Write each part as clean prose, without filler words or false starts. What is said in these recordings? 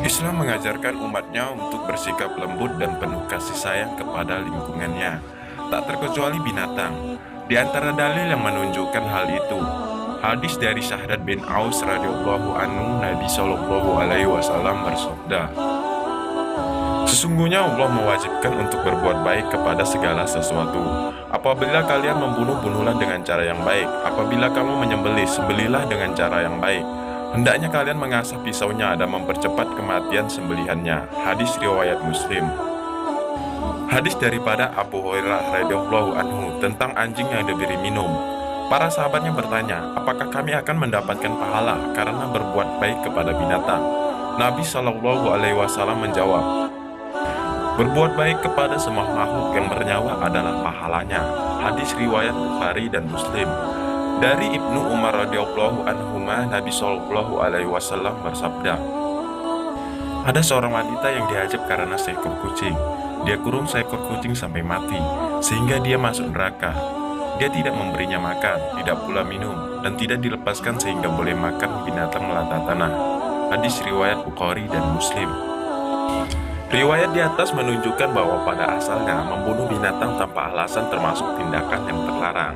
Islam mengajarkan umatnya untuk bersikap lembut dan penuh kasih sayang kepada lingkungannya, tak terkecuali binatang. Di antara dalil yang menunjukkan hal itu, hadis dari Syahdad bin Aus radhiyallahu anhu, Nabi Shallallahu alaihi wasallam bersabda, "Sesungguhnya Allah mewajibkan untuk berbuat baik kepada segala sesuatu. Apabila kalian membunuh, bunuhlah dengan cara yang baik. Apabila kamu menyembelih, sembelihlah dengan cara yang baik. Hendaknya kalian mengasah pisaunya dan mempercepat kematian sembelihannya." Hadis riwayat Muslim. Hadis daripada Abu Hurairah radhiyallahu anhu tentang anjing yang diberi minum. Para sahabatnya bertanya, apakah kami akan mendapatkan pahala karena berbuat baik kepada binatang? Nabi Shallallahu alaihi wasallam menjawab, berbuat baik kepada semua makhluk yang bernyawa adalah pahalanya. Hadis riwayat Bukhari dan Muslim. Dari Ibnu Umar radhiyallahu anhuma, Nabi Shallallahu alaihi wasallam bersabda, ada seorang wanita yang diajab karena seekor kucing. Dia kurung seekor kucing sampai mati, sehingga dia masuk neraka. Dia tidak memberinya makan, tidak pula minum, dan tidak dilepaskan sehingga boleh makan binatang melata tanah. Hadis riwayat Bukhari dan Muslim. Riwayat di atas menunjukkan bahwa pada asalnya membunuh binatang tanpa alasan termasuk tindakan yang terlarang.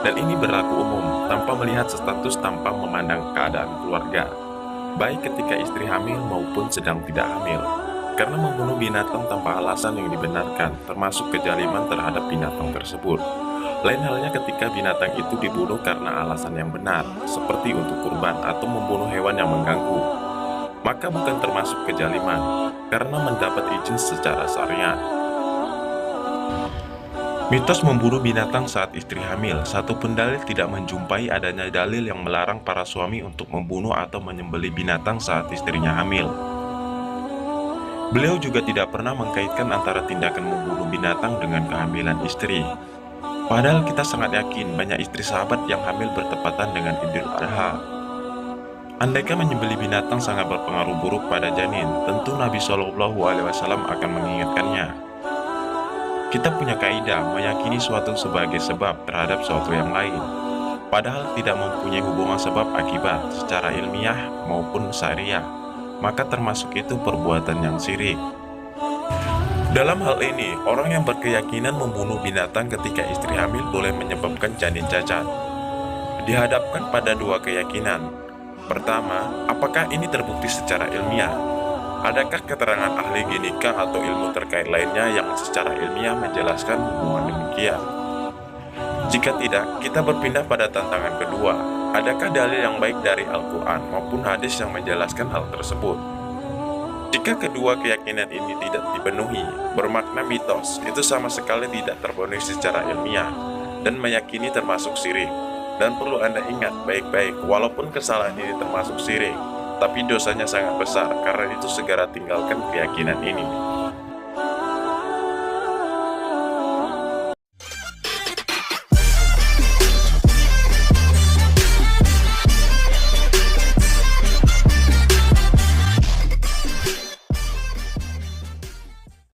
Dan ini berlaku umum, tanpa melihat status, tanpa memandang keadaan keluarga, baik ketika istri hamil maupun sedang tidak hamil. Karena membunuh binatang tanpa alasan yang dibenarkan, termasuk kejaliman terhadap binatang tersebut. Lain halnya ketika binatang itu dibunuh karena alasan yang benar, seperti untuk kurban atau membunuh hewan yang mengganggu, maka bukan termasuk kejaliman, karena mendapat izin secara syariat. Mitos membunuh binatang saat istri hamil. Satu pun dalil tidak menjumpai adanya dalil yang melarang para suami untuk membunuh atau menyembelih binatang saat istrinya hamil. Beliau juga tidak pernah mengkaitkan antara tindakan membunuh binatang dengan kehamilan istri. Padahal kita sangat yakin banyak istri sahabat yang hamil bertepatan dengan Idul Adha. Andaikan menyembelih binatang sangat berpengaruh buruk pada janin, tentu Nabi Shallallahu alaihi wasallam akan mengingatkannya. Kita punya kaidah meyakini suatu sebagai sebab terhadap suatu yang lain, padahal tidak mempunyai hubungan sebab akibat secara ilmiah maupun syariah, maka termasuk itu perbuatan yang syirik. Dalam hal ini, orang yang berkeyakinan membunuh binatang ketika istri hamil boleh menyebabkan janin cacat. Dihadapkan pada dua keyakinan. Pertama, apakah ini terbukti secara ilmiah? Adakah keterangan ahli genika atau ilmu terkait lainnya yang secara ilmiah menjelaskan hubungan demikian? Jika tidak, kita berpindah pada tantangan kedua. Adakah dalil yang baik dari Al-Quran maupun hadis yang menjelaskan hal tersebut? Jika kedua keyakinan ini tidak dipenuhi, bermakna mitos, itu sama sekali tidak terpenuhi secara ilmiah, dan meyakini termasuk syirik. Dan perlu Anda ingat baik-baik, walaupun kesalahan ini termasuk syirik, tapi dosanya sangat besar, karena itu segera tinggalkan keyakinan ini.